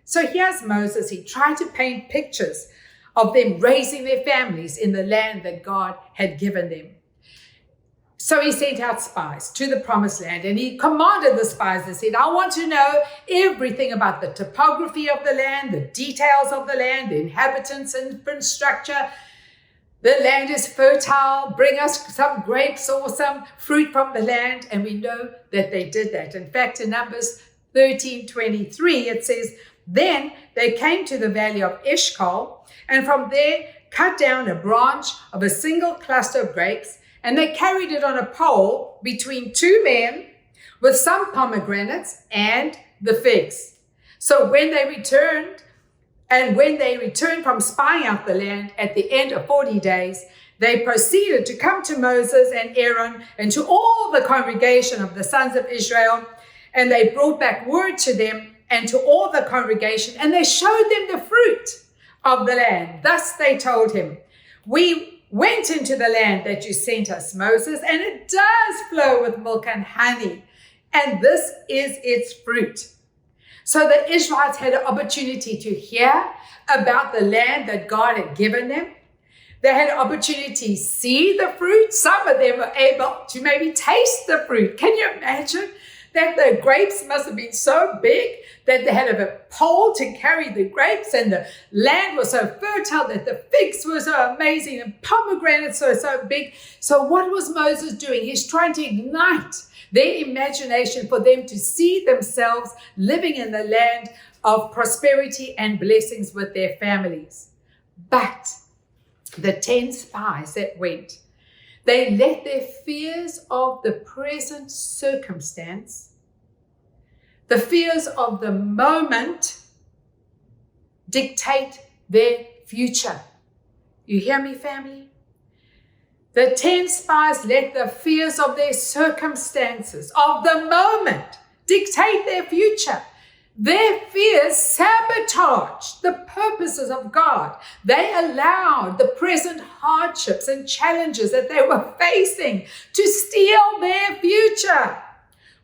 So here's Moses. He tried to paint pictures of them raising their families in the land that God had given them. So he sent out spies to the promised land, and he commanded the spies and said, I want to know everything about the topography of the land, the details of the land, the inhabitants and infrastructure. The land is fertile. Bring us some grapes or some fruit from the land. And we know that they did that. In fact, in Numbers 13:23, it says, then they came to the valley of Eshcol, and from there cut down a branch of a single cluster of grapes, and they carried it on a pole between two men with some pomegranates and the figs. So when they returned from spying out the land at the end of 40 days, they proceeded to come to Moses and Aaron and to all the congregation of the sons of Israel. And they brought back word to them and to all the congregation, and they showed them the fruit of the land. Thus they told him, we went into the land that you sent us, Moses, and it does flow with milk and honey, and this is its fruit. So the Israelites had an opportunity to hear about the land that God had given them. They had an opportunity to see the fruit. Some of them were able to maybe taste the fruit. Can you imagine that the grapes must have been so big that they had a pole to carry the grapes, and the land was so fertile that the figs were so amazing and pomegranates were so big. So what was Moses doing? He's trying to ignite their imagination for them to see themselves living in the land of prosperity and blessings with their families. But the 10 spies that went, they let their fears of the present circumstance, the fears of the moment, dictate their future. You hear me, family? The 10 spies let the fears of their circumstances, of the moment, dictate their future. Their fears sabotaged the purposes of God. They allowed the present hardships and challenges that they were facing to steal their future.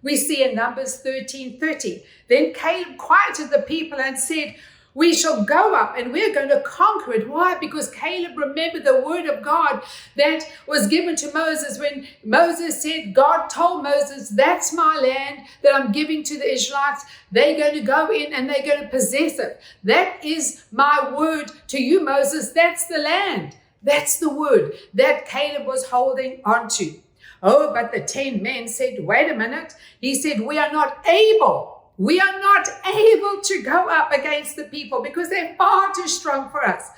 We see in Numbers 13:30, then Caleb quieted the people and said, we shall go up and we're going to conquer it. Why? Because Caleb remembered the word of God that was given to Moses when Moses said, God told Moses, that's my land that I'm giving to the Israelites. They're going to go in and they're going to possess it. That is my word to you, Moses. That's the land. That's the word that Caleb was holding on to. Oh, but the 10 men said, wait a minute. He said, we are not able to go up against the people because they're far too strong for us.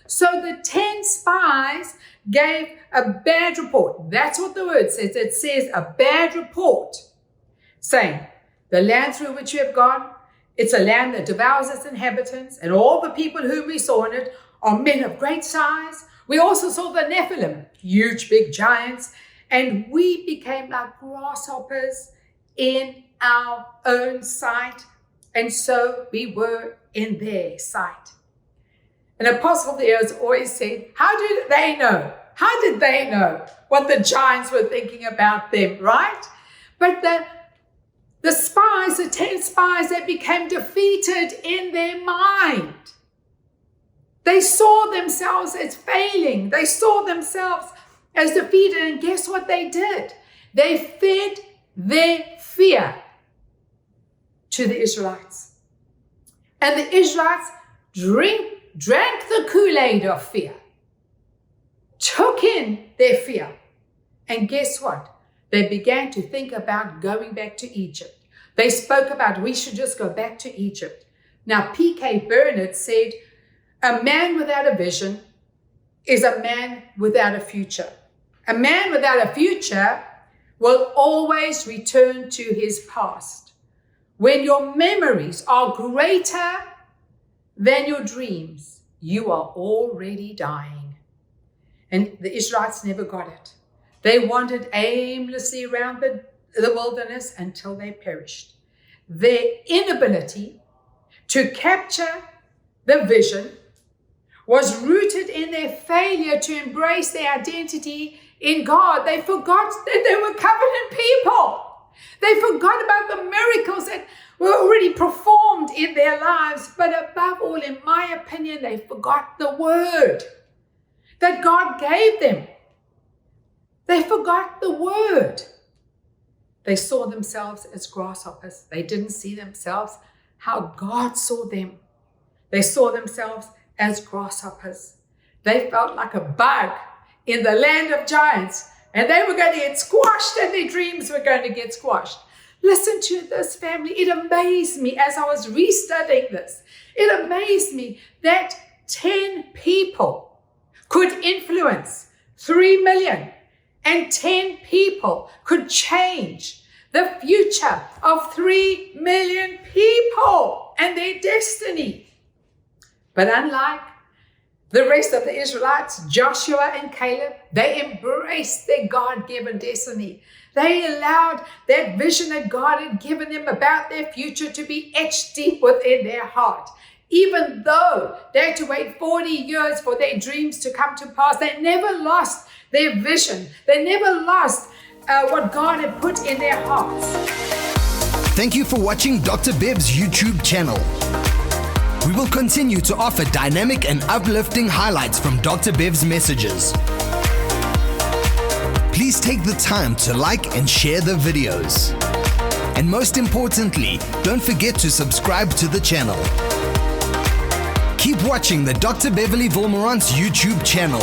So the 10 spies gave a bad report. That's what the word says. It says a bad report, saying, the land through which you have gone, it's a land that devours its inhabitants, and all the people whom we saw in it are men of great size. We also saw the Nephilim, huge big giants, and we became like grasshoppers in our own sight, and so we were in their sight. An apostle there has always said, how did they know? How did they know what the giants were thinking about them, right? But the spies, the 10 spies, they became defeated in their mind. They saw themselves as failing. They saw themselves as defeated. And guess what they did? They fed their fear to the Israelites. And the Israelites drank the Kool-Aid of fear, took in their fear. And guess what? They began to think about going back to Egypt. They spoke about, we should just go back to Egypt. Now, P.K. Bernard said, a man without a vision is a man without a future. A man without a future will always return to his past. When your memories are greater than your dreams, you are already dying. And the Israelites never got it. They wandered aimlessly around the wilderness until they perished. Their inability to capture the vision was rooted in their failure to embrace their identity in God. They forgot that they were covenant people. They forgot about the miracles that were already performed in their lives. But above all, in my opinion, they forgot the word that God gave them. They forgot the word. They saw themselves as grasshoppers. They didn't see themselves how God saw them. They saw themselves as grasshoppers. They felt like a bug in the land of giants, and they were going to get squashed, and their dreams were going to get squashed. Listen to this, family. It amazed me as I was restudying this. It amazed me that 10 people could influence 3 million, and 10 people could change the future of 3 million people and their destiny. But unlike the rest of the Israelites, Joshua and Caleb, they embraced their God-given destiny. They allowed that vision that God had given them about their future to be etched deep within their heart. Even though they had to wait 40 years for their dreams to come to pass, they never lost their vision. They never lost what God had put in their hearts. Thank you for watching Dr. Bev's YouTube channel. We will continue to offer dynamic and uplifting highlights from Dr. Bev's messages. Please take the time to like and share the videos. And most importantly, don't forget to subscribe to the channel. Keep watching the Dr. Beverley Wolmarans YouTube channel.